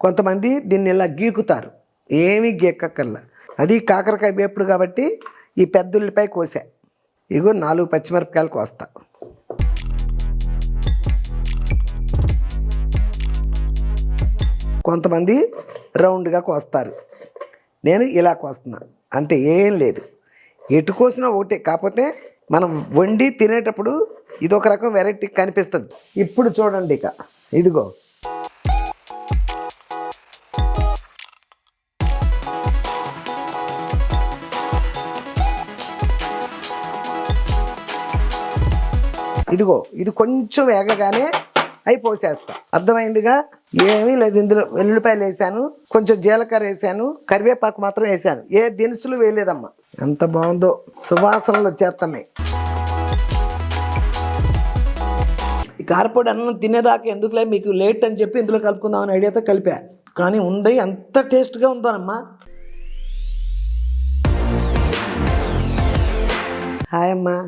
కొంతమంది దీన్ని ఇలా గీకుతారు, ఏమీ గీక్కక్కర్లా. అది కాకరకాయ వేపుడు కాబట్టి ఈ పెద్ద ఉల్లిపాయ కోసా. ఇగో 4 పచ్చిమిరపకాయలు కోస్తా. కొంతమంది రౌండ్గా కోస్తారు, నేను ఇలా కోస్తున్నా, అంతే, ఏం లేదు. ఎటు కోసినా ఒకటే, కాకపోతే మనం వండి తినేటప్పుడు ఇదొక రకం వెరైటీ కనిపిస్తుంది. ఇప్పుడు చూడండి, ఇక ఇదిగో ఇదిగో ఇది కొంచెం వేగగానే అవి పోసేస్తా. అర్థమైందిగా? ఏమీ లేదు, ఇందులో వెల్లుల్లిపాయలు వేసాను, కొంచెం జీలకర్ర వేసాను, కరివేపాకు మాత్రం వేసాను, ఏ దినుసులు వేయలేదమ్మా. ఎంత బాగుందో, సువాసనలు వచ్చేస్తున్నాయి. ఈ కారపొడి అన్నం తినేదాకా ఎందుకులే, మీకు లేట్ అని చెప్పి ఇందులో కలుపుకుందామని ఐడియాతో కలిపా. కానీ ఉంది, ఎంత టేస్ట్గా ఉందోనమ్మా. హాయ్ అమ్మా,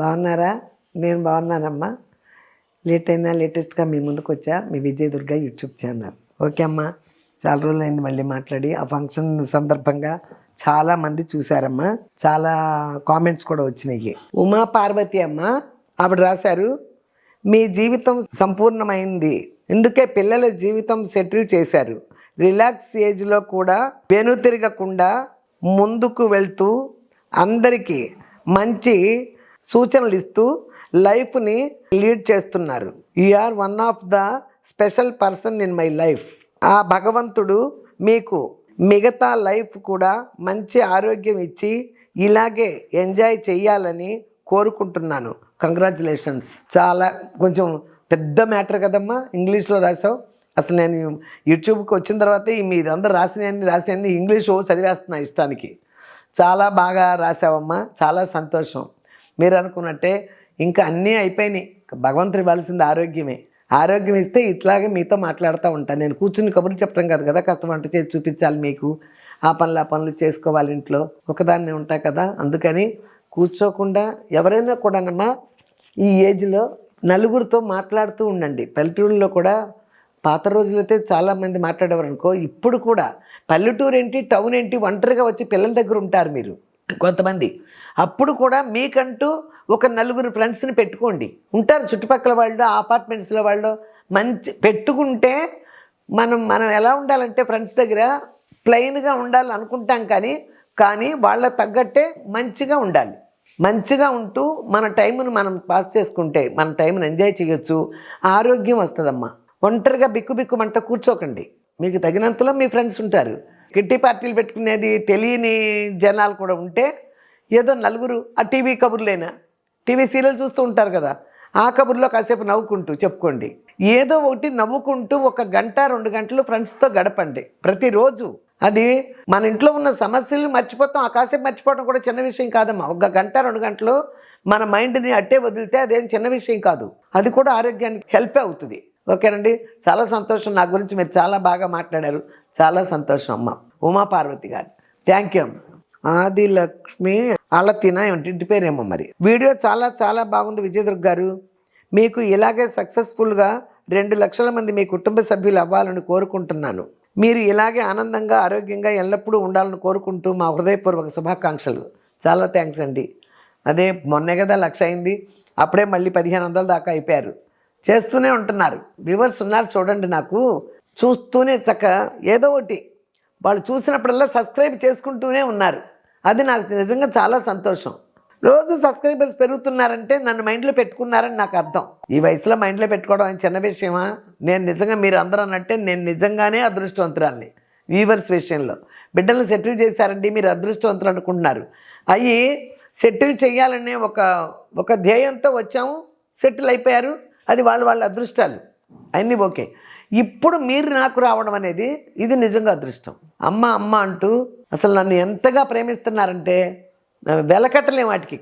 బాగున్నారా? నేను బాగున్నానమ్మా. లేట్ అయినా లేటెస్ట్గా మీ ముందుకు వచ్చా, మీ Vijay Durga YouTube channel. Okay అమ్మా, చాలా రోజులు అయింది మళ్ళీ మాట్లాడి. ఆ ఫంక్షన్ సందర్భంగా చాలామంది చూశారమ్మా, చాలా కామెంట్స్ కూడా వచ్చినాయి. ఉమా పార్వతి అమ్మ ఆవిడ రాశారు, మీ జీవితం సంపూర్ణమైంది, ఇందుకే పిల్లల జీవితం సెటిల్ చేశారు. రిలాక్స్ ఏజ్లో కూడా వెనుతిరగకుండా ముందుకు వెళ్తూ అందరికీ మంచి సూచనలు ఇస్తూ లైఫ్ని లీడ్ చేస్తున్నారు. You are one of the special person in my life. ఆ భగవంతుడు మీకు మిగతా లైఫ్ కూడా మంచి ఆరోగ్యం ఇచ్చి ఇలాగే ఎంజాయ్ చేయాలని కోరుకుంటున్నాను. కంగ్రాచులేషన్స్. చాలా కొంచెం పెద్ద మ్యాటర్ కదమ్మా, ఇంగ్లీష్లో రాసావు. అసలు నేను యూట్యూబ్కి వచ్చిన తర్వాత మీరందరూ రాసినవన్నీ ఇంగ్లీష్ చదివేస్తున్నా ఇష్టానికి. చాలా బాగా రాసావమ్మా, చాలా సంతోషం. మీరు అనుకున్నట్టే ఇంకా అన్నీ అయిపోయినాయి. భగవంతుడు ఇవ్వాల్సింది ఆరోగ్యమే. ఆరోగ్యం ఇస్తే ఇట్లాగే మీతో మాట్లాడుతూ ఉంటాను. నేను కూర్చుని కబుర్లు చెప్పడం కాదు కదా, కాస్త వంట చేసి చూపించాలి మీకు, ఆ పనులు చేసుకోవాలి, ఇంట్లో ఒకదాన్ని ఉంటాయి కదా. అందుకని కూర్చోకుండా ఎవరైనా కూడానమ్మా ఈ ఏజ్లో నలుగురితో మాట్లాడుతూ ఉండండి. పల్లెటూరులో కూడా పాత రోజులైతే చాలామంది మాట్లాడేవారు అనుకో, ఇప్పుడు కూడా పల్లెటూరు ఏంటి, టౌన్ ఏంటి, ఒంటరిగా వచ్చి పిల్లల దగ్గర ఉంటారు మీరు కొంతమంది. అప్పుడు కూడా మీకంటూ ఒక నలుగురు ఫ్రెండ్స్ని పెట్టుకోండి. ఉంటారు చుట్టుపక్కల వాళ్ళు, అపార్ట్మెంట్స్లో వాళ్ళు. మంచి పెట్టుకుంటే మనం ఎలా ఉండాలంటే ఫ్రెండ్స్ దగ్గర ప్లెయిన్గా ఉండాలి అనుకుంటాం, కానీ వాళ్ళ తగ్గట్టే మంచిగా ఉండాలి. మంచిగా ఉంటూ మన టైంను మనం పాస్ చేసుకుంటే మన టైంను ఎంజాయ్ చేయొచ్చు, ఆరోగ్యం వస్తుందమ్మా. ఒంటరిగా బిక్కుమంట కూర్చోకండి. మీకు తగినంతలో మీ ఫ్రెండ్స్ ఉంటారు. కిట్టి పార్టీలు పెట్టుకునేది తెలియని జనాలు కూడా ఉంటే ఏదో నలుగురు ఆ టీవీ కబుర్లైనా, టీవీ సీరియల్ చూస్తూ ఉంటారు కదా, ఆ కబుర్లో కాసేపు నవ్వుకుంటూ చెప్పుకోండి. ఏదో ఒకటి నవ్వుకుంటూ 1 గంట 2 గంటలు ఫ్రెండ్స్తో గడపండి ప్రతిరోజు. అది మన ఇంట్లో ఉన్న సమస్యలు మర్చిపోతాం. ఆ కాసేపు మర్చిపోవడం కూడా చిన్న విషయం కాదమ్మా. 1 గంట 2 గంటలు మన మైండ్ని అట్టే వదిలితే అదేం చిన్న విషయం కాదు. అది కూడా ఆరోగ్యానికి హెల్ప్ అవుతుంది. ఓకేనండి, చాలా సంతోషం. నా గురించి మీరు చాలా బాగా మాట్లాడారు, చాలా సంతోషం అమ్మ. ఉమా పార్వతి గారు, థ్యాంక్ యూ అమ్మ. ఆదిలక్ష్మి అలతినా ఇంటి పేరేమో మరి. వీడియో చాలా బాగుంది విజయదుర్గ గారు. మీకు ఇలాగే సక్సెస్ఫుల్గా 2 లక్షల మంది మీ కుటుంబ సభ్యులు అవ్వాలని కోరుకుంటున్నాను. మీరు ఇలాగే ఆనందంగా ఆరోగ్యంగా ఎల్లప్పుడూ ఉండాలని కోరుకుంటూ మా హృదయపూర్వక శుభాకాంక్షలు. చాలా థ్యాంక్స్ అండి. అదే మొన్నే కదా 1,00,000 అయింది, అప్పుడే మళ్ళీ 1,500 దాకా అయిపోయారు. చేస్తూనే ఉంటున్నారు. వ్యూవర్స్ ఉన్నారు చూడండి, నాకు చూస్తూనే ఏదో ఒకటి వాళ్ళు చూసినప్పుడల్లా సబ్స్క్రైబ్ చేసుకుంటూనే ఉన్నారు. అది నాకు నిజంగా చాలా సంతోషం. రోజు సబ్స్క్రైబర్స్ పెరుగుతున్నారంటే నన్ను మైండ్లో పెట్టుకున్నారని నాకు అర్థం. ఈ వయసులో మైండ్లో పెట్టుకోవడం అని చిన్న విషయమా? నేను నిజంగా మీరు అందరూ అన్నట్టే నేను నిజంగానే అదృష్టవంతురాల్ని. వ్యూవర్స్ విషయంలో బిడ్డలను సెటిల్ చేశారండి, మీరు అదృష్టవంతులు అనుకుంటున్నారు. అవి సెటిల్ చేయాలనే ఒక ధ్యేయంతో వచ్చాము, సెటిల్ అయిపోయారు. అది వాళ్ళ అదృష్టాలు అన్నీ ఓకే. ఇప్పుడు మీరు నాకు రావడం అనేది ఇది నిజంగా అదృష్టం. అమ్మ అంటూ అసలు నన్ను ఎంతగా ప్రేమిస్తున్నారంటే వెలకట్టలే వాటికి.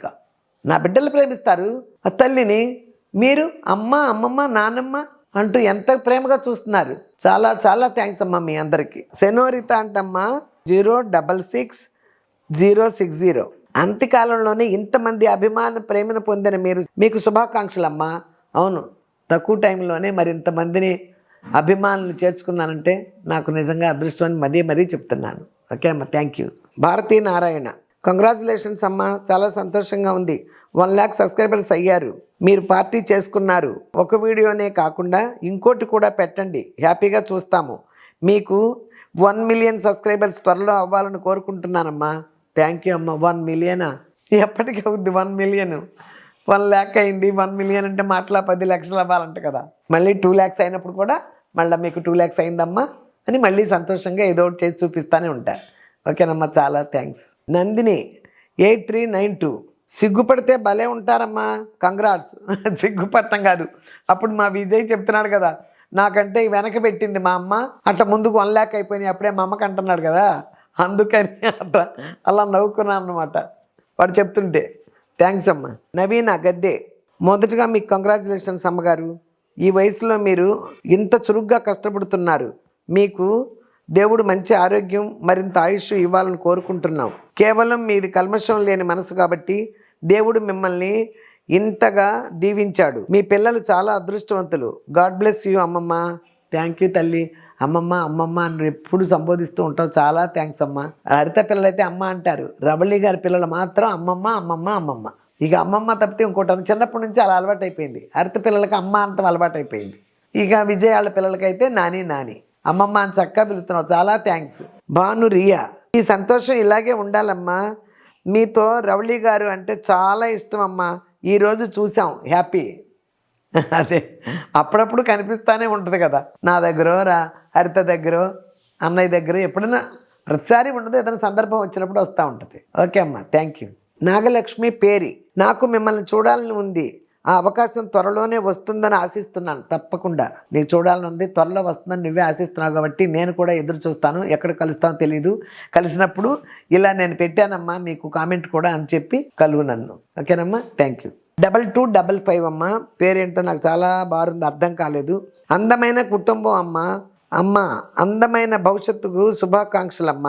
నా బిడ్డలు ప్రేమిస్తారు, ఆ తల్లిని మీరు అమ్మమ్మ నానమ్మ అంటూ ఎంత ప్రేమగా చూస్తున్నారు. చాలా థ్యాంక్స్ అమ్మా మీ అందరికీ. సెనోరిత అంటమ్మా 066060. అంత్యకాలంలోనే ఇంతమంది అభిమాన ప్రేమను పొందిన మీకు శుభాకాంక్షలు అమ్మా. అవును, తక్కువ టైంలోనే మరి ఇంతమందిని అభిమానులు చేర్చుకున్నానంటే నాకు నిజంగా అదృష్టం అని మరీ చెప్తున్నాను. ఓకే అమ్మ, thank you. Bharati Narayana, congratulations అమ్మ, చాలా సంతోషంగా ఉంది. 1 lakh సబ్స్క్రైబర్స్ అయ్యారు. మీరు పార్టీ చేసుకున్నారు. ఒక వీడియోనే కాకుండా ఇంకోటి కూడా పెట్టండి, హ్యాపీగా చూస్తాము. మీకు 1 million సబ్స్క్రైబర్స్ త్వరలో అవ్వాలని కోరుకుంటున్నానమ్మా. థ్యాంక్ యూ అమ్మ. 1 million ఎప్పటికీ అవుద్ది? 1 million 1 lakh అయింది. 1 million అంటే మాటలా 10 లక్షలు అవ్వాలంట కదా. మళ్ళీ 2 lakhs అయినప్పుడు కూడా మళ్ళీ మీకు 2 lakhs అయిందమ్మా అని మళ్ళీ సంతోషంగా ఏదో ఒకటి చేసి చూపిస్తూనే ఉంటా. ఓకేనమ్మా, చాలా థ్యాంక్స్. నందిని 8392, సిగ్గుపడితే భలే ఉంటారమ్మా, కంగ్రాట్స్. సిగ్గుపడటం కాదు, అప్పుడు మా విజయ్ చెప్తున్నాడు కదా, నాకంటే వెనక పెట్టింది మా అమ్మ, అట్ట ముందుకు 1 lakh అయిపోయినాయి అప్పుడే మా అమ్మకి అంటున్నాడు కదా, అందుకని అట్ట అలా నవ్వుకున్నాను అనమాట వాడు చెప్తుంటే. థ్యాంక్స్ అమ్మా. నవీన గద్దే, మొదటగా మీకు కంగ్రాచులేషన్స్ అమ్మగారు. ఈ వయసులో మీరు ఇంత చురుగ్గా కష్టపడుతున్నారు. మీకు దేవుడు మంచి ఆరోగ్యం, మరింత ఆయుష్ ఇవ్వాలని కోరుకుంటున్నాం. కేవలం మీది కల్మషం లేని మనసు కాబట్టి దేవుడు మిమ్మల్ని ఇంతగా దీవించాడు. మీ పిల్లలు చాలా అదృష్టవంతులు. గాడ్ బ్లెస్ యూ అమ్మమ్మ. థ్యాంక్ యూ తల్లి. అమ్మమ్మ అమ్మమ్మ అని ఎప్పుడు సంబోధిస్తూ ఉంటావు, చాలా థ్యాంక్స్ అమ్మ. హరిత పిల్లలైతే అమ్మ అంటారు, రవళి గారి పిల్లలు మాత్రం అమ్మమ్మ అమ్మమ్మ అమ్మమ్మ. ఇక అమ్మమ్మ తప్పితే ఇంకోటి చిన్నప్పటి నుంచి అలా అలవాటు అయిపోయింది. హరిత పిల్లలకి అమ్మ అంత అలవాటు అయిపోయింది. ఇక విజయ్ వాళ్ళ పిల్లలకైతే నాని నాని, అమ్మమ్మ అని చక్కగా పిలుస్తున్నావు, చాలా థ్యాంక్స్. భాను రియా, ఈ సంతోషం ఇలాగే ఉండాలమ్మా. మీతో రవళి గారు అంటే చాలా ఇష్టం అమ్మా, ఈరోజు చూసాం, హ్యాపీ. అదే అప్పుడప్పుడు కనిపిస్తూనే ఉంటుంది కదా, నా దగ్గర హరిత దగ్గర అన్నయ్య దగ్గర ఎప్పుడైనా, ప్రతిసారి ఉండదు, ఏదైనా సందర్భం వచ్చినప్పుడు వస్తూ ఉంటుంది. ఓకే అమ్మా, థ్యాంక్ యూ. నాగలక్ష్మి పేరి, నాకు మిమ్మల్ని చూడాలని ఉంది, ఆ అవకాశం త్వరలోనే వస్తుందని ఆశిస్తున్నాను. తప్పకుండా నీకు చూడాలని ఉంది, త్వరలో వస్తుందని నువ్వే ఆశిస్తున్నావు కాబట్టి నేను కూడా ఎదురు చూస్తాను. ఎక్కడ కలుస్తానో తెలీదు, కలిసినప్పుడు ఇలా నేను పెట్టానమ్మా మీకు కామెంట్ కూడా అని చెప్పి కలువు నన్ను. ఓకేనమ్మా, థ్యాంక్ యూ. 2255 అమ్మ, పేరేంటో నాకు చాలా బాగుంది, అర్థం కాలేదు. అందమైన కుటుంబం అమ్మ, అమ్మ అందమైన భవిష్యత్తుకు శుభాకాంక్షలమ్మ.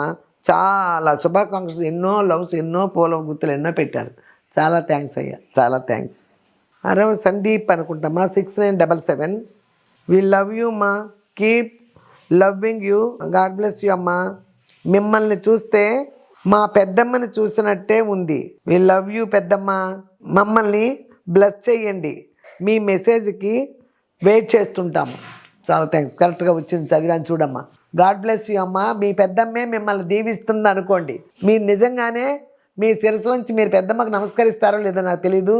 చాలా శుభాకాంక్షలు, ఎన్నో లవ్స్, ఎన్నో పూల గుర్తులు ఎన్నో పెట్టారు. చాలా థ్యాంక్స్ అయ్యా, చాలా థ్యాంక్స్. అరవ సందీప్ అనుకుంటామా, 6977. వి లవ్ యూ మా, keep loving you, God bless you అమ్మా. మిమ్మల్ని చూస్తే మా పెద్దమ్మని చూసినట్టే ఉంది. వి లవ్ యూ పెద్దమ్మ, మమ్మల్ని బ్లెస్ చేయండి, మీ మెసేజ్కి వెయిట్ చేస్తుంటాము. చాలా థ్యాంక్స్, కరెక్ట్గా వచ్చింది, చదివాను చూడమ్మా. గాడ్ బ్లెస్ యూ అమ్మ. మీ పెద్దమ్మే మిమ్మల్ని దీవిస్తుంది అనుకోండి. మీరు నిజంగానే మీ శిరస్సు నుంచి మీరు పెద్దమ్మకు నమస్కరిస్తారో లేదో నాకు తెలీదు,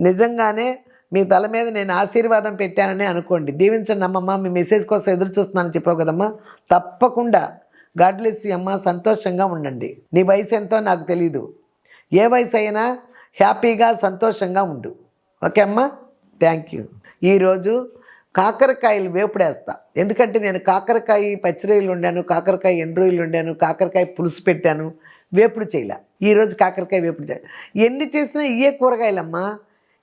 నిజంగానే మీ తల మీద నేను ఆశీర్వాదం పెట్టానని అనుకోండి. దీవించండి అమ్మమ్మ, మీ మెసేజ్ కోసం ఎదురు చూస్తున్నానని చెప్పావు కదమ్మా, తప్పకుండా గాడ్ బ్లెస్ యూ అమ్మ. సంతోషంగా ఉండండి. నీ వయసు ఎంతో నాకు తెలీదు, ఏ వయసు అయినా హ్యాపీగా సంతోషంగా ఉండు. ఓకే అమ్మా, థ్యాంక్ యూ. ఈరోజు కాకరకాయలు వేపుడేస్తా, ఎందుకంటే నేను కాకరకాయ పచ్చిరొయ్యలు వండాను, కాకరకాయ ఎండ్రొయ్యలు వండాను, కాకరకాయ పులుసు పెట్టాను, వేపుడు చేయలే. ఈరోజు కాకరకాయ వేపుడు చేయాలి. ఎన్ని చేసినా ఇవే కూరగాయలమ్మా,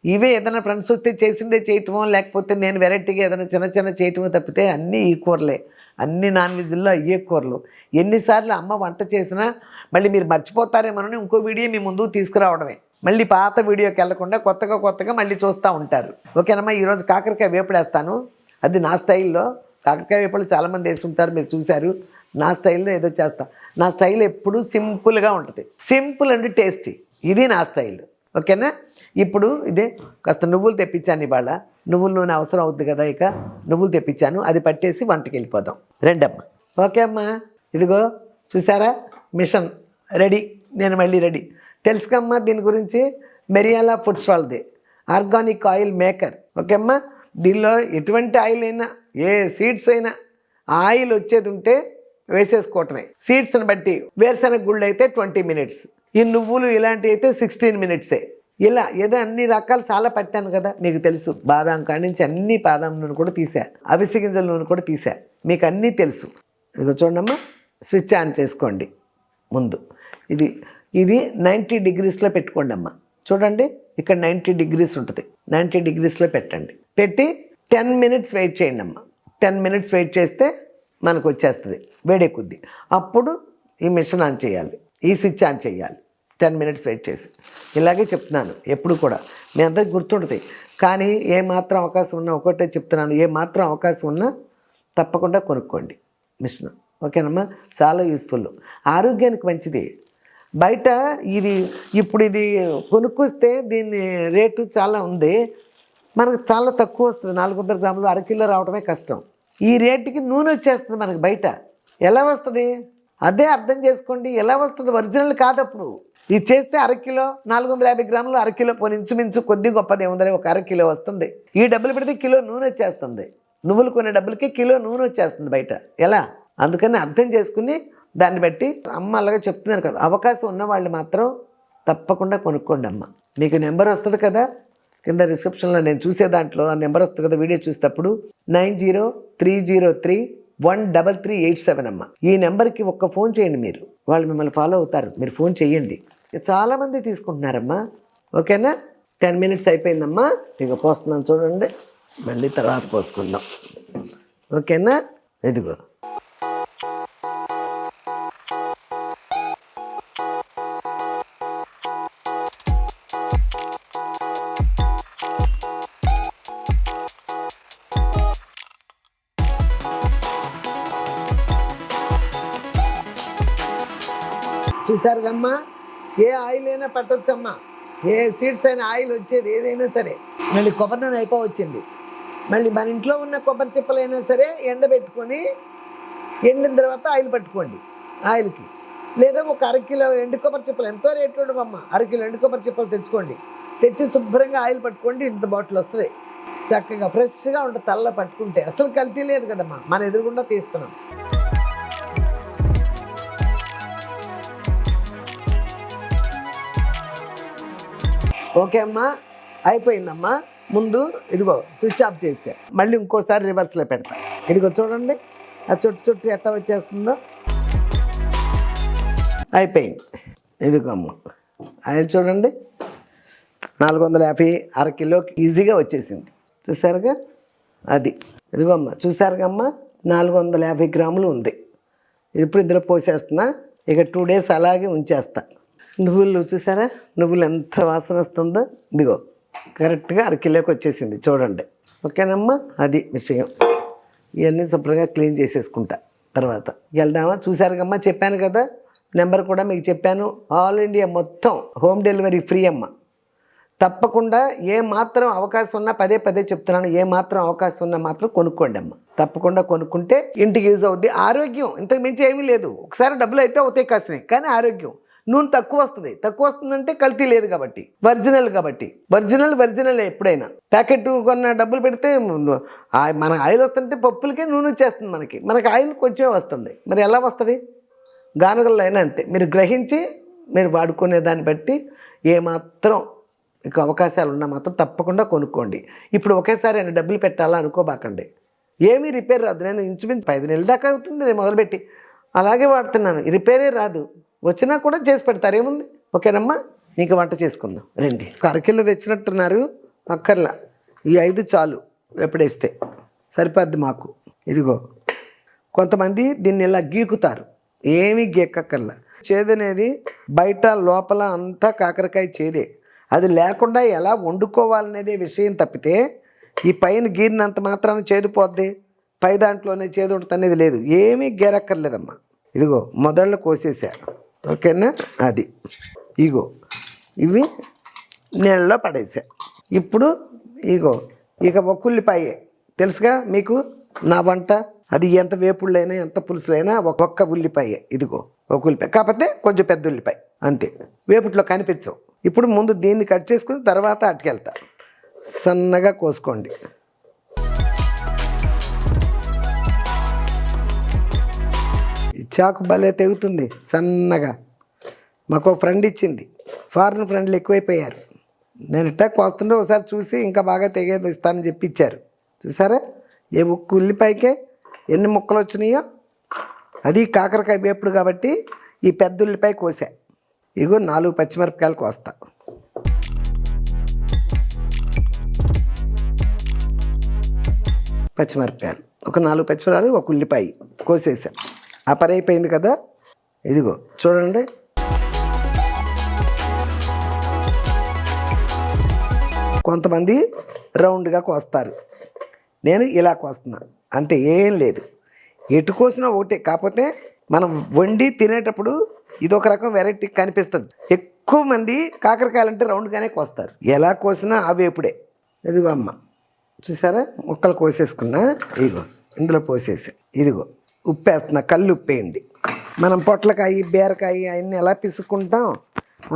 ఇవే. ఏదైనా ఫ్రెండ్స్ వస్తే చేసిందే చేయటమో, లేకపోతే నేను వెరైటీగా ఏదైనా చిన్న చేయటమో తప్పితే అన్నీ ఈ కూరలే, అన్ని నాన్ వెజ్లో అయ్యే కూరలు. ఎన్నిసార్లు అమ్మ వంట చేసినా మళ్ళీ మీరు మర్చిపోతారేమోనని ఇంకో వీడియో మీ ముందుకు తీసుకురావడమే, మళ్ళీ పాత వీడియోకి వెళ్లకుండా కొత్తగా మళ్ళీ చూస్తూ ఉంటారు. ఓకేనమ్మా, ఈరోజు కాకరకాయ వేపుడేస్తాను, అది నా స్టైల్లో. కాకరకాయ వేపుడు చాలామంది వేసి ఉంటారు, మీరు చూశారు. నా స్టైల్లో ఏదో చేస్తాం. నా స్టైల్ ఎప్పుడు సింపుల్గా ఉంటుంది, సింపుల్ అండ్ టేస్టీ, ఇది నా స్టైల్. ఓకేనా. ఇప్పుడు ఇదే కాస్త నువ్వులు తెప్పించాను ఇవాళ, నువ్వుల నూనె అవసరం అవుద్ది కదా, ఇక నువ్వులు తెప్పించాను, అది పట్టేసి వంటకి వెళ్ళిపోదాం రెండమ్మా. ఓకే అమ్మా, ఇదిగో చూసారా మిషన్ రెడీ, నేను మళ్ళీ రెడీ. తెలుసుకమ్మా దీని గురించి, మెరియాలా ఫుడ్స్ వాళ్ళది ఆర్గానిక్ ఆయిల్ మేకర్. ఓకే అమ్మా, దీనిలో ఎటువంటి ఆయిల్ అయినా, ఏ సీడ్స్ అయినా ఆయిల్ వచ్చేది ఉంటే వేసేసుకోవటమే. సీడ్స్ని బట్టి వేరుశనగ గుళ్ళు అయితే 20 minutes, ఈ నువ్వులు ఇలాంటివి అయితే 16 minutes. ఇలా ఏదో అన్ని రకాలు చాలా పట్టాను కదా, మీకు తెలుసు. బాదాం కాడి నుంచి అన్ని బాదాం నూనె కూడా తీసా, అవిసె గింజల నూనె కూడా తీసా, మీకు అన్నీ తెలుసు. ఇదిగో చూడమ్మా, స్విచ్ ఆన్ చేసుకోండి. ముందు ఇది 90 degreesలో పెట్టుకోండి అమ్మా. చూడండి, ఇక్కడ 90 degrees ఉంటుంది, 90 degreesలో పెట్టండి. పెట్టి 10 minutes వెయిట్ చేయండి అమ్మా. 10 minutes వెయిట్ చేస్తే మనకు వచ్చేస్తుంది, వేడెక్కుద్ది. అప్పుడు ఈ మిషన్ ఆన్ చేయాలి, ఈ స్విచ్ ఆన్ చేయాలి. 10 minutes వెయిట్ చేసి, ఇలాగే చెప్తున్నాను ఎప్పుడు కూడా, మీ అందరికి గుర్తుంటుంది. కానీ ఏ మాత్రం అవకాశం ఉన్నా, ఒకటే చెప్తున్నాను, ఏ మాత్రం అవకాశం ఉన్నా తప్పకుండా కొనుక్కోండి మిషన్. ఓకేనమ్మా, చాలా యూస్ఫుల్, ఆరోగ్యానికి మంచిది. బయట ఇప్పుడు ఇది కొనుక్కొస్తే దీని రేటు చాలా ఉంది, మనకు చాలా తక్కువ వస్తుంది. 400 గ్రాములు అరకిలో రావడమే కష్టం. ఈ రేటుకి నూనె వచ్చేస్తుంది మనకి బయట. ఎలా వస్తుంది అదే అర్థం చేసుకోండి. ఎలా వస్తుంది? ఒరిజినల్ కాదప్పుడు. ఇది చేస్తే అరకిలో 450 గ్రాములు, అరకిలో పోనీ ఇంచుమించు కొద్ది గొప్పది ఏముందని ఒక అరకిలో వస్తుంది. ఈ డబ్బులు పెడితే కిలో నూనె వచ్చేస్తుంది. నువ్వులు కొనే డబ్బులకి కిలో నూనె వచ్చేస్తుంది బయట. ఎలా? అందుకని అర్థం చేసుకుని దాన్ని బట్టి అమ్మ అలాగే చెప్తున్నారు కదా, అవకాశం ఉన్నవాళ్ళు మాత్రం తప్పకుండా కొనుక్కోండి అమ్మ. మీకు నెంబర్ వస్తుంది కదా కింద రిసెప్షన్లో, నేను చూసే దాంట్లో ఆ నెంబర్ వస్తుంది కదా వీడియో చూసేటప్పుడు, 9030313387 అమ్మ. ఈ నెంబర్కి ఒక్క ఫోన్ చేయండి, మీరు వాళ్ళు మిమ్మల్ని ఫాలో అవుతారు. మీరు ఫోన్ చేయండి. చాలామంది తీసుకుంటున్నారమ్మా. ఓకేనా? 10 minutes అయిపోయిందమ్మా. ఇక పోస్తున్నాను చూడండి, మళ్ళీ తర్వాత పోసుకుందాం. ఓకేనా? ఇదిగో చూసారుగమ్మా, ఏ ఆయిల్ అయినా పట్టొచ్చమ్మా, ఏ సీడ్స్ అయినా ఆయిల్ వచ్చేది ఏదైనా సరే. మళ్ళీ కొబ్బరి నూనె అయిపోవచ్చింది. మళ్ళీ మన ఇంట్లో ఉన్న కొబ్బరి చిప్పలైనా సరే ఎండబెట్టుకొని, ఎండిన తర్వాత ఆయిల్ పట్టుకోండి ఆయిల్కి. లేదా ఒక అరకిలో ఎండు కొబ్బరి చిప్పలు, ఎంతో రేటు ఉండవమ్మా, అరకిలో ఎండు కొబ్బరి చిప్పలు తెచ్చుకోండి. తెచ్చి శుభ్రంగా ఆయిల్ పట్టుకోండి. ఇంత బాటిల్ వస్తుంది, చక్కగా ఫ్రెష్గా ఉంటుంది. తల్ల పట్టుకుంటే అసలు కల్తీ లేదు కదమ్మా, మన ఎదురుగుండా తీస్తున్నాం. ఓకే అమ్మా, అయిపోయిందమ్మా. ముందు ఇదిగో స్విచ్ ఆఫ్ చేసా, మళ్ళీ ఇంకోసారి రివర్స్లో పెడతా. ఇదిగో చూడండి, ఆ చుట్టూ ఎట్లా వచ్చేస్తుందో. అయిపోయింది. ఇదిగో అమ్మ ఆయిల్ చూడండి, 450 అరకిలోకి ఈజీగా వచ్చేసింది. చూసారుగా? అది ఇదిగో అమ్మ, చూసారుగా అమ్మ, 450 గ్రాములు ఉంది. ఇప్పుడు ఇందులో పోసేస్తున్నా. ఇక 2 days అలాగే ఉంచేస్తా. నువ్వులు చూసారా, నువ్వులు ఎంత వాసన వస్తుందో. ఇదిగో కరెక్ట్గా అరకిలోకి వచ్చేసింది చూడండి. ఓకేనమ్మా, అది విషయం. ఇవన్నీ శుభ్రంగా క్లీన్ చేసేసుకుంటా. తర్వాత వెళ్దామా? చూసారుగమ్మా, చెప్పాను కదా, నెంబర్ కూడా మీకు చెప్పాను. ఆల్ ఇండియా మొత్తం హోమ్ డెలివరీ ఫ్రీ అమ్మ. తప్పకుండా ఏ మాత్రం అవకాశం ఉన్నా, పదే చెప్తున్నాను, ఏ మాత్రం అవకాశం ఉన్నా మాత్రం కొనుక్కోండి అమ్మ. తప్పకుండా కొనుక్కుంటే ఇంటికి యూజ్ అవుద్ది. ఆరోగ్యం ఇంతకు మించి ఏమీ లేదు. ఒకసారి డబ్బులు అయితే అవుతాయి కాసినాయి, కానీ ఆరోగ్యం, నూనె తక్కువ వస్తుందంటే కల్తీ లేదు కాబట్టి, ఒరిజినల్ కాబట్టి. ఒరిజినల్ ఎప్పుడైనా. ప్యాకెట్ కొన్న డబ్బులు పెడితే మన ఆయిల్ వస్తుంటే పప్పులకే నూనె వచ్చేస్తుంది. మనకి ఆయిల్ కొంచెం వస్తుంది. మరి ఎలా వస్తుంది? గానుగల్లో అయినా అంతే. మీరు గ్రహించి మీరు వాడుకునే దాన్ని బట్టి ఏమాత్రం ఇక అవకాశాలు ఉన్నా మాత్రం తప్పకుండా కొనుక్కోండి. ఇప్పుడు ఒకేసారి ఆయన డబ్బులు పెట్టాలా అనుకోబాకండి. ఏమీ రిపేర్ రాదు. నేను ఇంచుమించు 5 నెలల దాకా అవుతుంది నేను మొదలుపెట్టి అలాగే వాడుతున్నాను. రిపేరే రాదు. వచ్చినా కూడా చేసి పెడతారు, ఏముంది. ఓకేనమ్మా, నీకు వంట చేసుకుందాం రండి. అరకిలో తెచ్చినట్టున్నారు, అక్కర్లా. ఈ 5 చాలు, ఎప్పుడేస్తే సరిపోద్ది మాకు. ఇదిగో కొంతమంది దీన్ని ఇలా గీకుతారు, ఏమీ గీక్కక్కర్లా. చేదనేది బయట లోపల అంతా కాకరకాయ చేదే. అది లేకుండా ఎలా వండుకోవాలనేదే విషయం తప్పితే ఈ పైన గీరినంత మాత్రాన చేదుపోద్ది, పై దాంట్లోనే చేదు ఉంటుంది అనేది లేదు. ఏమీ గీరక్కర్లేదమ్మా. ఇదిగో మొదళ్ళు కోసేసా. ఓకేనా? అది ఇగో ఇవి నీళ్ళలో పడేసా. ఇప్పుడు ఇక ఒక ఉల్లిపాయే తెలుసుగా మీకు నా వంట. అది ఎంత వేపుళ్ళైనా ఎంత పులుసులైనా ఒక్కొక్క ఉల్లిపాయే. ఇదిగో ఒక ఉల్లిపాయ, కాకపోతే కొంచెం పెద్ద ఉల్లిపాయ అంతే. వేపుట్లో కనిపించవు. ఇప్పుడు ముందు దీన్ని కట్ చేసుకుని తర్వాత అటుకెళ్తా. సన్నగా కోసుకోండి. చాకు భలే తెగుతుంది సన్నగా. మాకు ఒక ఫ్రెండ్ ఇచ్చింది. ఫారెన్ ఫ్రెండ్లు ఎక్కువైపోయారు. నేను ఇట్టా కోస్తుంటే ఒకసారి చూసి ఇంకా బాగా తెగేది ఇస్తానని చెప్పి ఇచ్చారు. చూసారా? ఏ ఒక్క ఉల్లిపాయకే ఎన్ని ముక్కలు వచ్చినాయో. అది కాకరకాయ వేపుడు కాబట్టి ఈ పెద్ద ఉల్లిపాయ కోసా. ఇగో 4 పచ్చిమిరపకాయలు కోస్తా. పచ్చిమిరపకాయలు ఒక 4 పచ్చిమిరపకాయలు, ఒక ఉల్లిపాయ కోసేసా. ఆ పని అయిపోయింది కదా. ఇదిగో చూడండి, కొంతమంది రౌండ్గా కోస్తారు, నేను ఇలా కోస్తున్నా. అంతే, ఏం లేదు. ఎటు కోసినా ఒకటే, కాకపోతే మనం వండి తినేటప్పుడు ఇదొక రకం వెరైటీ కనిపిస్తుంది. ఎక్కువ మంది కాకరకాయలు అంటే రౌండ్గానే కోస్తారు, ఎలా కోసినా అవి ఎప్పుడే. ఇదిగో అమ్మ చూసారా, ముక్కలు కోసేసుకున్నా, ఇదిగో ఇందులో పోసేసి, ఇదిగో ఉప్పు వేస్తున్నా, కళ్ళు ఉప్పేయండి. మనం పొట్లకాయ బీరకాయ అవన్నీ ఎలా పిసుక్కుంటాం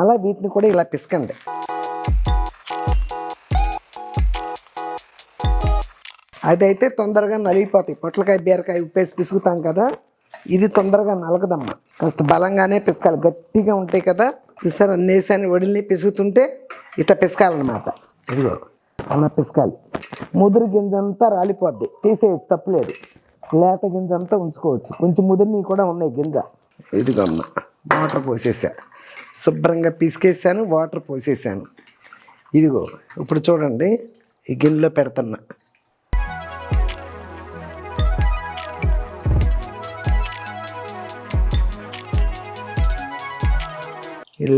అలా వీటిని కూడా ఇలా పిసకండి. అదైతే తొందరగా నలిగిపోతాయి. పొట్లకాయ బీరకాయ ఉప్పేసి పిసుకుతాం కదా, ఇది తొందరగా నలగదమ్మా. కాస్త బలంగానే పిసకాలి, గట్టిగా ఉంటాయి కదా. చూసారు అన్నేసాన్ని వడిల్ని పిసుకుతుంటే ఇట్లా పిసకాలన్నమాట. ఇదిగో అలా పిసకాలి. ముదురు గింజంతా రాలిపోద్ది, తీసేయచ్చు, తప్పులేదు. లేత గింజ అంతా ఉంచుకోవచ్చు, కొంచెం ముదిరిని కూడా ఉన్నాయి గింజ. ఇదిగో అమ్మ వాటర్ పోసేసా, శుభ్రంగా పిసికేసాను, వాటర్ పోసేసాను. ఇదిగో ఇప్పుడు చూడండి, ఈ గిన్నెలో పెడుతున్నా.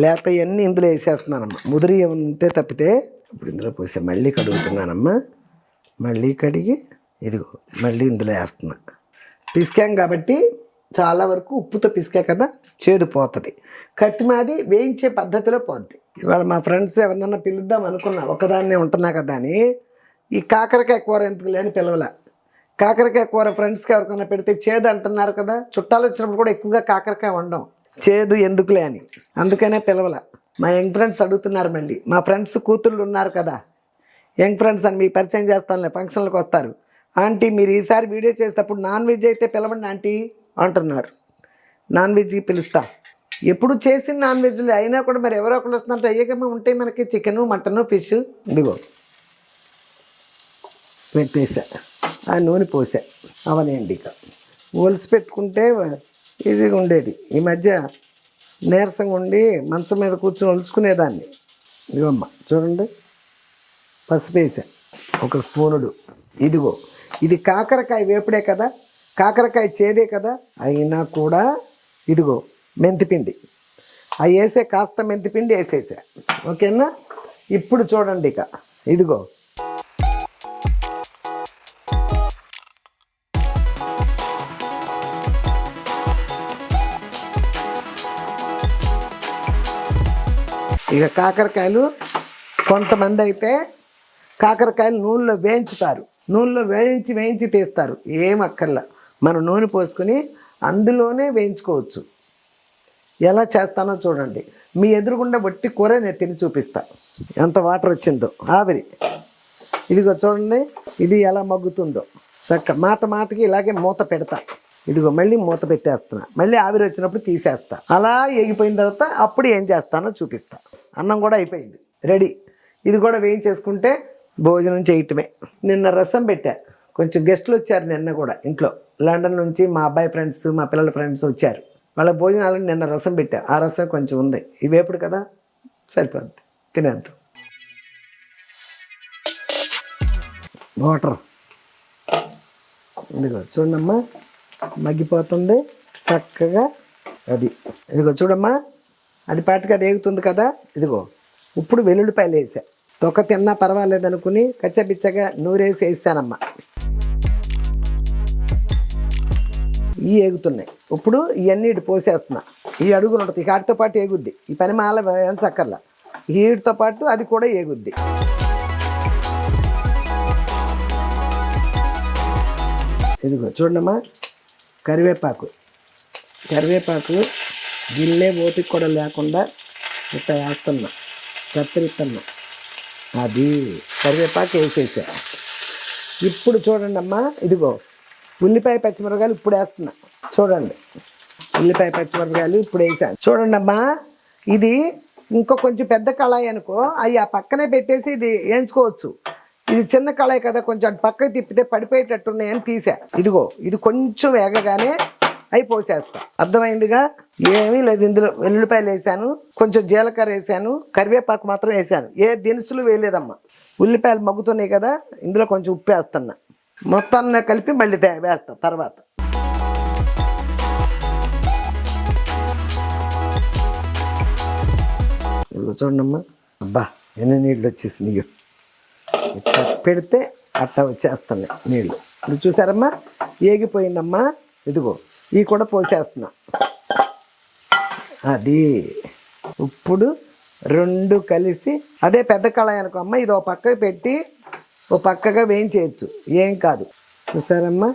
లేత అన్నీ ఇందులో వేసేస్తున్నానమ్మా, ముదిరి ఉంటే తప్పితే. ఇప్పుడు ఇందులో పోసా, మళ్ళీ కడుగుతున్నానమ్మా, మళ్ళీ కడిగి ఇదిగో మళ్ళీ ఇందులో వేస్తున్నా. పిసికాం కాబట్టి చాలా వరకు ఉప్పుతో పిసికా కదా, చేదు పోతుంది. కత్తిమాది వేయించే పద్ధతిలో పోద్ది. ఇవాళ మా ఫ్రెండ్స్ ఎవరినన్నా పిలుద్దాం అనుకున్నా, ఒకదాన్నే ఉంటున్నా కదా అని, ఈ కాకరకాయ కూర ఎందుకు లేని పిలవలా. కాకరకాయ కూర ఫ్రెండ్స్కి ఎవరికైనా పెడితే చేదు అంటున్నారు కదా, చుట్టాలు వచ్చినప్పుడు కూడా ఎక్కువగా కాకరకాయ వండం, చేదు ఎందుకులే అని, అందుకనే పిలవల. మా యంగ్ ఫ్రెండ్స్ అడుగుతున్నారు మళ్ళీ, మా ఫ్రెండ్స్ కూతుళ్ళు ఉన్నారు కదా, యంగ్ ఫ్రెండ్స్ అని మీకు పరిచయం చేస్తానులే, ఫంక్షన్లకు వస్తారు. ఆంటీ మీరు ఈసారి వీడియో చేసేటప్పుడు నాన్ వెజ్ అయితే పిలవండి ఆంటీ అంటున్నారు. నాన్ వెజ్కి పిలుస్తా, ఎప్పుడు చేసిన నాన్ వెజ్లు అయినా కూడా మరి ఎవరో ఒకరు వస్తున్నట్టు అయ్యేకమ్మా ఉంటాయి మనకి, చికెను మటను ఫిష్. ఇదిగో పెట్టేసా, ఆ నూనె పోసా, అవనేయండి. ఇక ఒలిసి పెట్టుకుంటే ఈజీగా ఉండేది. ఈ మధ్య నీరసంగా ఉండి మంచం మీద కూర్చొని ఒలుచుకునేదాన్ని. ఇదిగోమ్మ చూడండి, పసుపు వేసా ఒక స్పూనుడు. ఇదిగో ఇది కాకరకాయ వేపుడే కదా, కాకరకాయ చేదే కదా, అయినా కూడా ఇదిగో మెంతిపిండి, అవి వేసే, కాస్త మెంతిపిండి వేసేసా. ఓకేనా, ఇప్పుడు చూడండి ఇక ఇదిగో ఇక కాకరకాయలు. కొంతమంది అయితే కాకరకాయలు నూనెలో వేయించుతారు, నూనెలో వేయించి తీస్తారు. ఏం అక్కర్లా, మనం నూనె పోసుకొని అందులోనే వేయించుకోవచ్చు. ఎలా చేస్తానో చూడండి, మీ ఎదురుగుండా వట్టి కూర నేను తిని చూపిస్తా, ఎంత వాటర్ వచ్చిందో ఆవిరి. ఇదిగో చూడండి, ఇది ఎలా మగ్గుతుందో చక్క, మాటకి ఇలాగే మూత పెడతా. ఇదిగో మళ్ళీ మూత పెట్టేస్తున్నా, మళ్ళీ ఆవిరి వచ్చినప్పుడు తీసేస్తా. అలా ఎగిపోయిన తర్వాత అప్పుడు ఏం చేస్తానో చూపిస్తా. అన్నం కూడా అయిపోయింది, రెడీ. ఇది కూడా వేయించేసుకుంటే భోజనం చేయటమే. నిన్న రసం పెట్టా, కొంచెం గెస్టులు వచ్చారు నిన్న కూడా ఇంట్లో, లండన్ నుంచి మా అబ్బాయి ఫ్రెండ్స్, మా పిల్లల ఫ్రెండ్స్ వచ్చారు. వాళ్ళ భోజనాలను నిన్న రసం పెట్టా, ఆ రసం కొంచెం ఉంది, ఇవేపుడు కదా సరిపోద్ది తినేంత. వాటర్ ఇదిగో చూడమ్మా, మగ్గిపోతుంది చక్కగా. అది ఇదిగో చూడమ్మా, అది పాటికి అది ఏగుతుంది కదా. ఇదిగో ఇప్పుడు వెల్లుల్లిపాయలు వేసా, తొక్క తిన్నా పర్వాలేదు అనుకుని కచ్చపిచ్చగా నూరేసి వేసానమ్మా. ఇవి ఏగుతున్నాయి, ఇప్పుడు ఇవన్నీ ఇటు పోసేస్తున్నా. ఈ అడుగులు ఉంటుంది, వాటితో పాటు ఏగుద్ది, ఈ పని మాల ఎంచక్కర్లా, వీటితో పాటు అది కూడా ఏగుద్ది. ఇదిగో చూడమ్మా, కరివేపాకు గిన్నె ఓపిక కూడా లేకుండా ఇట్లా వేస్తున్నా, కత్తిరిస్తున్నా. అది కరివేపాకు వేసేసా. ఇప్పుడు చూడండి అమ్మా, ఇదిగో ఉల్లిపాయ పచ్చిమిరపకాయలు ఇప్పుడు వేస్తున్నా. చూడండి, ఉల్లిపాయ పచ్చిమిరపకాయలు ఇప్పుడు వేసాను. చూడండి అమ్మా, ఇది ఇంకో కొంచెం పెద్ద కళాయి అనుకో, అవి ఆ పక్కనే పెట్టేసి ఇది వేయించుకోవచ్చు. ఇది చిన్న కళాయి కదా, కొంచెం అటు పక్కకి తిప్పితే పడిపోయేటట్టున్నాయని తీసా. ఇదిగో ఇది కొంచెం వేగగానే అవి పోసేస్తా. అర్థమైందిగా, ఏమీ లేదు. ఇందులో వెల్లుల్లిపాయలు వేసాను, కొంచెం జీలకర్ర వేసాను, కరివేపాకు మాత్రం వేసాను, ఏ దినుసులు వేయలేదమ్మా. ఉల్లిపాయలు మగ్గుతున్నాయి కదా, ఇందులో కొంచెం ఉప్పు వేస్తున్నా, మొత్తాన్ని కలిపి మళ్ళీ వేస్తా తర్వాత. ఇదిగో చూడమ్మా, అబ్బా ఎన్ని నీళ్ళు వచ్చేసినాయి. ఇట్లా పెడితే అట్లా వచ్చేస్తున్నాయి నీళ్ళు. ఇది చూసారమ్మా, ఏగిపోయిందమ్మా. ఇదిగో ఇవి కూడా పోసేస్తున్నా. అది ఇప్పుడు రెండు కలిసి అదే పెద్ద కళాయి అనుకో అమ్మ, ఇది ఓ పక్కకి పెట్టి ఓ పక్కగా వేయించేయచ్చు, ఏం కాదు. చూసారమ్మా,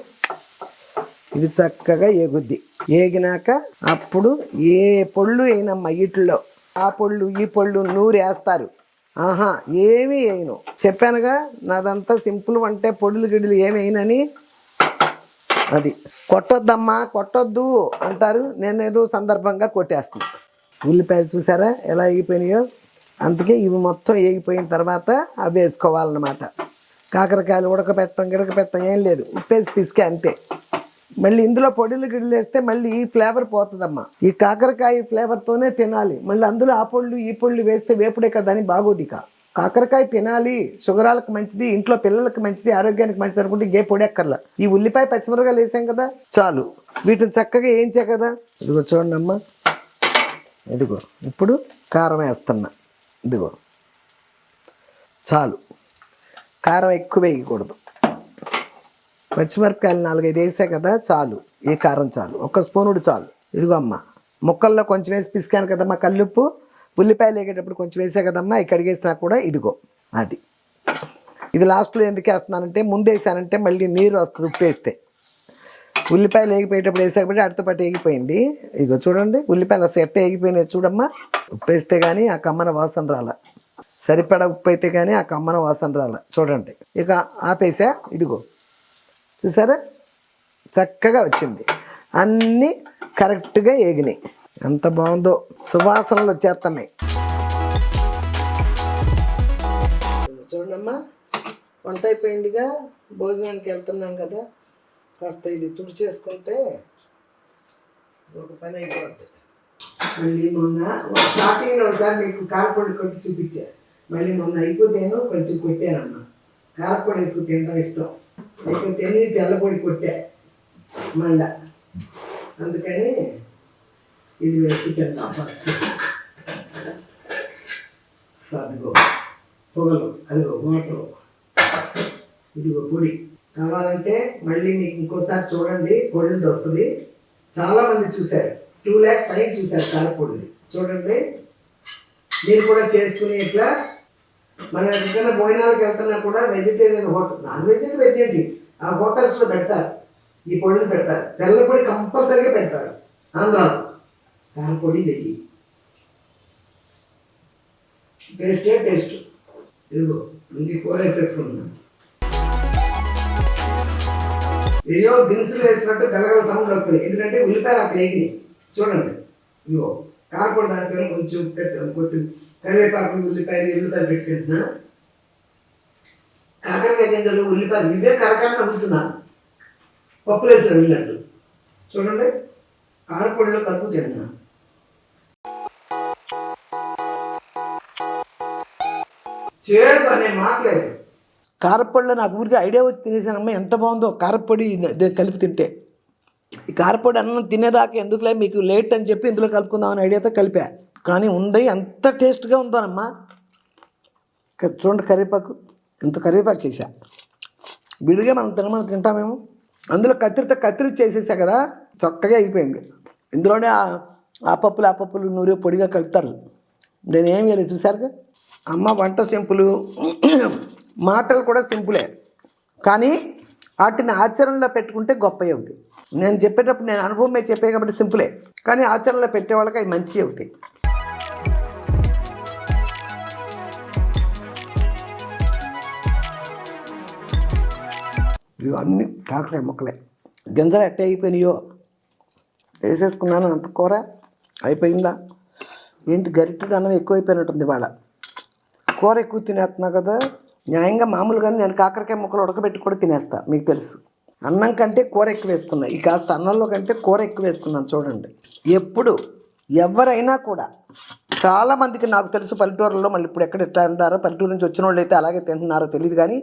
ఇది చక్కగా ఏగుద్ది. ఏగినాక అప్పుడు ఏ పొళ్ళు వేయనమ్మా వీటిల్లో, ఆ పొళ్ళు ఈ పొళ్ళు నూరేస్తారు. ఆహా, ఏమీ వేయను. చెప్పానుగా నాదంతా సింపుల్ వంటే, పొడులు గిడ్డలు ఏమి వేయనని. అది కొట్టొద్దమ్మా, కొట్టొద్దు అంటారు, నేనేదో సందర్భంగా కొట్టేస్తున్నా. ఉల్లిపాయలు చూసారా ఎలా వేగిపోయినాయో? అందుకే ఇవి మొత్తం వేగిపోయిన తర్వాత అవి వేసుకోవాలన్నమాట. కాకరకాయలు గిడకపెట్టడం ఏం లేదు, ఉప్పేసి పిసికే అంతే. మళ్ళీ ఇందులో పొడిలు గిడ్డలు వేస్తే మళ్ళీ ఈ ఫ్లేవర్ పోతుందమ్మా. ఈ కాకరకాయ ఫ్లేవర్తోనే తినాలి. మళ్ళీ అందులో ఆ పొళ్ళు ఈ పొళ్ళు వేస్తే వేపుడే కదా అని బాగోదు. కాకరకాయ తినాలి, షుగరాలకు మంచిది, ఇంట్లో పిల్లలకు మంచిది, ఆరోగ్యానికి మంచిది అనుకుంటే ఇంకే పొడి ఎక్కర్లా. ఈ ఉల్లిపాయ పచ్చిమిరపకాయలు వేసాం కదా చాలు. వీటిని చక్కగా వేయించా కదా. ఇదిగో చూడండి అమ్మా, ఇదిగో ఇప్పుడు కారం వేస్తున్నా. ఇదిగో చాలు, కారం ఎక్కువ వేయకూడదు. పచ్చిమిరపకాయలు 4-5 వేసా కదా చాలు. ఈ కారం చాలు, 1 స్పూనుడు చాలు. ఇదిగో అమ్మ, ముక్కల్లో కొంచెం వేసి పిసికాను కదమ్మా కల్లుప్పు. ఉల్లిపాయలు వేగేటప్పుడు కొంచెం వేసా కదమ్మా, ఇక్కడ వేసినా కూడా ఇదిగో అది. ఇది లాస్ట్లో ఎందుకు వేస్తున్నానంటే, ముందు వేసానంటే మళ్ళీ నీరు వస్తుంది ఉప్పు వేస్తే. ఉల్లిపాయలు వేగిపోయేటప్పుడు వేసాకపోతే అడితో పాటు వేగిపోయింది. ఇదిగో చూడండి, ఉల్లిపాయలు అసలు ఎట్ట వేగిపోయినాయి చూడమ్మా. ఉప్పు వేస్తే కానీ ఆ కమ్మన వాసన రాల, సరిపడా ఉప్పు అయితే కానీ ఆ కమ్మన వాసన రాల. చూడండి, ఇక ఆపేసా. ఇదిగో చూసారా చక్కగా వచ్చింది, అన్నీ కరెక్ట్గా ఏగినాయి. ఎంత బాగుందో, సువాసనలు వచ్చేస్తున్నాయి. చూడమ్మా, వంట అయిపోయిందిగా, భోజనానికి వెళ్తున్నాం కదా, కాస్త ఇది తుడిచేసుకుంటే ఒక పని అయిపోతుంది. మళ్ళీ మొన్న స్టార్టింగ్లో ఒకసారి మీకు కారపొడి కొట్టి చూపించా, మళ్ళీ మొన్న అయిపోతేను కొంచెం కొట్టానమ్మా. కారపొడి వేసుకు తినడం ఇష్టం, అయిపోతే తెల్లపొడి కొట్టా మళ్ళా. అందుకని ఇది వేసి తింటాం ఫస్ట్. అదిగో పొగలు, అదిగో వాటర్, ఇదిగో పొడి. కావాలంటే మళ్ళీ మీకు ఇంకోసారి చూడండి, పొడిది వస్తుంది. చాలామంది చూశారు, 2 lakhs పైన చూశారు కారపొడిది. చూడండి, మీరు కూడా చేసుకుని ఇట్లా. మన ఎక్కడైనా భోజనాలకు వెళ్తున్నా కూడా vegetarian hotel, non veg veg ఏంటి ఆ హోటల్స్లో పెడతారు, ఈ పొడిని పెడతారు. తెల్ల పొడి కంపల్సరీగా పెడతారు ఆంధ్రాలో. కారపొడి వెయ్యి, టేస్టే టేస్ట్. ఇదిగో ఇంక కూర వేసేసుకుంటున్నాను. ఏయో దినుసులు వేసినట్టు గలగల సౌండ్ అవుతుంది, ఎందుకంటే ఉల్లిపాయలు అక్కడ వేగినాయి. చూడండి, ఇదిగో కారపొడి దానిపైన కొంచెం కరివేపాకు, ఉల్లిపాయలు పెట్టుకుంటున్నా. కాకరకాయ గింజలు, ఉల్లిపాయలు ఇవే కరకర నవ్వుతున్నా, పప్పులు వేసిన వెళ్ళినట్టు. చూడండి, కారపొడిలో కలుపు తింటున్నా. చేదు అనే మాట్లేదు. కారపొడిలో నాకు ఊరికి ఐడియా వచ్చి తినేసానమ్మా, ఎంత బాగుందో కారపొడి కలిపి తింటే. ఈ కారపొడి అన్నం తినేదాకా ఎందుకులే మీకు లేట్ అని చెప్పి ఇందులో కలుపుకుందామని ఐడియాతో కలిపా. కానీ ఉంది, ఎంత టేస్ట్గా ఉందోనమ్మా. చూడండి, కరివేపాకు, ఇంత కరివేపాకు వేసా. విడిగా మనం తింటామేమో. అందులో కత్తిరించి చేసేసా కదా, చక్కగా అయిపోయింది. ఇందులోనే ఆ పప్పులు నూనె పొడిగా కలుపుతారు. నేను ఏం వేయలేదు, చూసారుగా అమ్మ. వంట సింపుల్, మాటలు కూడా సింపులే, కానీ వాటిని ఆచరణలో పెట్టుకుంటే గొప్ప అవుతాయి. నేను చెప్పేటప్పుడు నేను అనుభవం మీద చెప్పే కాబట్టి సింపులే, కానీ ఆచరణలో పెట్టే వాళ్ళకి అవి మంచి అవుతాయి. ఇవన్నీ కాకరాయ ముక్కలే, గింజలు ఎట్ట అయిపోయినాయో వేసేసుకున్నాను. అంత కూర అయిపోయిందా ఏంటి? గరిటెడు అన్నం ఎక్కువ అయిపోయినట్టుంది ఇవాళ. కూర ఎక్కువ తినేస్తున్నా కదా, న్యాయంగా మామూలుగానే నేను కాకరకాయ ముక్కలు ఉడకబెట్టి కూడా తినేస్తా, మీకు తెలుసు. అన్నం కంటే కూర ఎక్కువ వేసుకున్నా, ఈ కాస్త అన్నంలో కంటే కూర ఎక్కువ వేసుకున్నాను. చూడండి, ఎప్పుడు ఎవరైనా కూడా, చాలామందికి నాకు తెలుసు పల్లెటూరులో, మళ్ళీ ఇప్పుడు ఎక్కడ ఎట్లా అంటారో, పల్లెటూరు నుంచి వచ్చిన వాళ్ళు అయితే అలాగే తింటున్నారో తెలియదు, కానీ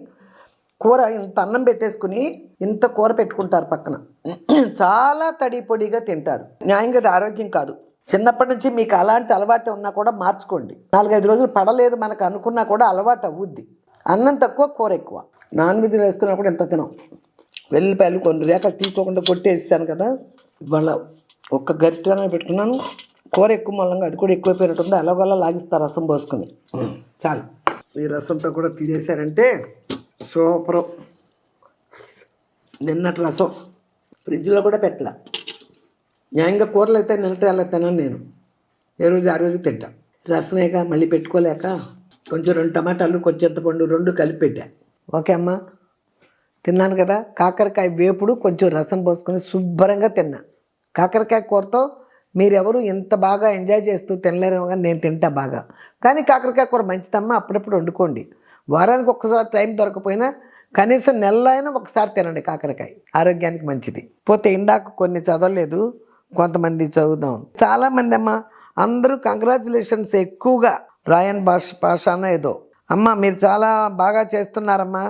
కూర ఇంత అన్నం పెట్టేసుకుని ఇంత కూర పెట్టుకుంటారు పక్కన, చాలా తడి పొడిగా తింటారు. న్యాయంగా అది ఆరోగ్యం కాదు. చిన్నప్పటి నుంచి మీకు అలాంటి అలవాటు ఉన్నా కూడా మార్చుకోండి. 4-5 రోజులు పడలేదు మనకు అనుకున్నా కూడా అలవాటు అవ్వుద్ది. అన్నం తక్కువ, కూర ఎక్కువ. నాన్ వెజ్ వేసుకున్నప్పుడు ఎంత తినం, వెల్లిపాయలు కొన్ని రేఖలు తీసుకోకుండా కొట్టేసాను కదా, ఇవాళ ఒక్క గరిటెనే పెట్టుకున్నాను. కూర ఎక్కువ మూలంగా అది కూడా ఎక్కువైపోయినట్టుంది. అలాగలా లాగిస్తా రసం పోసుకొని. చాలు, ఈ రసంతో కూడా తినేసారంటే సూపరు. నిన్నటి రసం ఫ్రిడ్జ్లో కూడా పెట్టలే. న్యాయంగా కూరలు అయితే నిన్నటి అలా తినను నేను, ఏ రోజు ఆ రోజు తింటా. రసమేగా మళ్ళీ పెట్టుకోలేక కొంచెం 2 టమాటాలు కొంచెం చింతపండు 2 కలిపి పెట్టా. ఓకే అమ్మ, తిన్నాను కదా. కాకరకాయ వేపుడు కొంచెం రసం పోసుకొని శుభ్రంగా తిన్నా. కాకరకాయ కూరతో మీరెవరు ఇంత బాగా ఎంజాయ్ చేస్తూ తినలేరేమో, కానీ నేను తింటా బాగా. కానీ కాకరకాయ కూర మంచిదమ్మా, అప్పుడప్పుడు వండుకోండి. వారానికి ఒక్కసారి టైం దొరకపోయినా కనీసం నెలలో అయినా ఒకసారి తినండి కాకరకాయ, ఆరోగ్యానికి మంచిది. పోతే ఇందాక కొన్ని చదవలేదు, కొంతమంది చదువుదాం. చాలామంది అమ్మ అందరూ కంగ్రాచులేషన్స్ ఎక్కువగా రాయన్ పాషాన ఏదో. అమ్మ మీరు చాలా బాగా చేస్తున్నారమ్మా,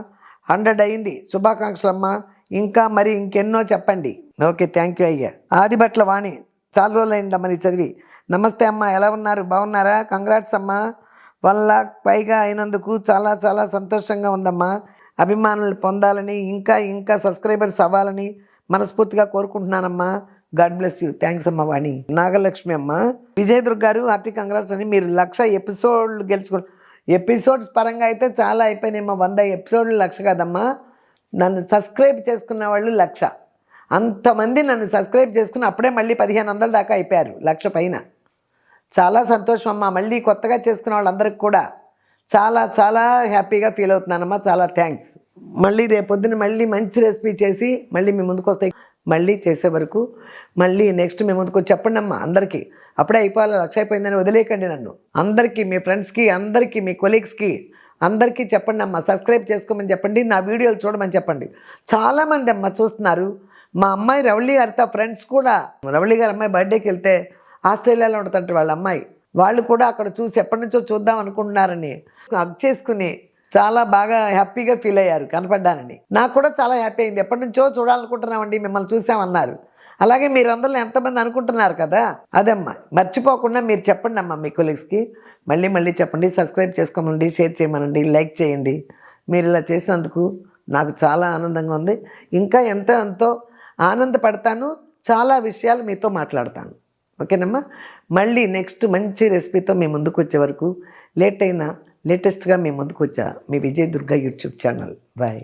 100 అయింది, శుభాకాంక్షలమ్మా, ఇంకా మరి ఇంకెన్నో చెప్పండి. ఓకే, థ్యాంక్ యూ అయ్యా. ఆదిబట్ల వాణి, చాలా రోజులు అయిందమ్మా నీ చదివి. నమస్తే అమ్మ, ఎలా ఉన్నారు, బాగున్నారా? కంగ్రాట్స్ అమ్మా, 1 లాక్ పైగా అయినందుకు చాలా చాలా సంతోషంగా ఉందమ్మా. అభిమానులు పొందాలని, ఇంకా ఇంకా సబ్స్క్రైబర్స్ అవ్వాలని మనస్ఫూర్తిగా కోరుకుంటున్నానమ్మా. God bless you. థ్యాంక్స్ అమ్మ వాణి. నాగలక్ష్మి అమ్మ, విజయదుర్గ్ గారు హార్టీ కంగ్రాట్స్ అని, మీరు 1,00,000 ఎపిసోడ్లు గెలుచుకుని. ఎపిసోడ్స్ పరంగా అయితే చాలా అయిపోయినాయమ్మా. 100 ఎపిసోడ్లు 1,00,000 కాదమ్మా, నన్ను సబ్స్క్రైబ్ చేసుకున్న వాళ్ళు 1,00,000. అంతమంది నన్ను సబ్స్క్రైబ్ చేసుకుని అప్పుడే మళ్ళీ 1,500 దాకా అయిపోయారు, 1,00,000 పైన. చాలా సంతోషం అమ్మా. మళ్ళీ కొత్తగా చేసుకున్న వాళ్ళందరికీ కూడా చాలా చాలా హ్యాపీగా ఫీల్ అవుతున్నానమ్మా. చాలా థ్యాంక్స్. మళ్ళీ రేపొద్దున మళ్ళీ మంచి రెసిపీ చేసి మళ్ళీ మీ ముందుకు వస్తాయి. మళ్ళీ చేసే వరకు మళ్ళీ నెక్స్ట్ మీ ముందుకు చెప్పండి అమ్మా అందరికీ. అప్పుడే అయిపోవాలి, 1,00,000 అయిపోయిందని వదిలేయకండి నన్ను. అందరికీ, మీ ఫ్రెండ్స్కి అందరికీ, మీ కొలీగ్స్కి అందరికీ చెప్పండి అమ్మ, సబ్స్క్రైబ్ చేసుకోమని చెప్పండి, నా వీడియోలు చూడమని చెప్పండి. చాలామంది అమ్మ చూస్తున్నారు. మా అమ్మాయి రవళి గారితో ఫ్రెండ్స్ కూడా, రవళి గారి అమ్మాయి బర్త్డేకి వెళ్తే ఆస్ట్రేలియాలో ఉంటుందంటే వాళ్ళ అమ్మాయి, వాళ్ళు కూడా అక్కడ చూసి ఎప్పటి నుంచో చూద్దాం అనుకుంటున్నారని హగ్ చేసుకుని చాలా బాగా హ్యాపీగా ఫీల్ అయ్యారు కనపడ్డానని. నాకు కూడా చాలా హ్యాపీ అయింది. ఎప్పటి నుంచో చూడాలనుకుంటున్నామండి, మిమ్మల్ని చూసామన్నారు. అలాగే మీరందరూ ఎంతమంది అనుకుంటున్నారు కదా, అదమ్మా మర్చిపోకుండా మీరు చెప్పండి అమ్మా మీ కొలీగ్స్కి. మళ్ళీ మళ్ళీ చెప్పండి, సబ్స్క్రైబ్ చేసుకోమనండి, షేర్ చేయమనండి, లైక్ చేయండి. మీరు ఇలా చేసినందుకు నాకు చాలా ఆనందంగా ఉంది. ఇంకా ఎంతో ఆనందపడతాను, చాలా విషయాలు మీతో మాట్లాడతాను. ఓకేనమ్మా. మళ్ళీ నెక్స్ట్ మంచి రెసిపీతో మీ ముందుకు వచ్చే వరకు లేటెస్ట్గా మీ ముందుకు వచ్చా మీ విజయదుర్గ యూట్యూబ్ ఛానల్. బాయ్.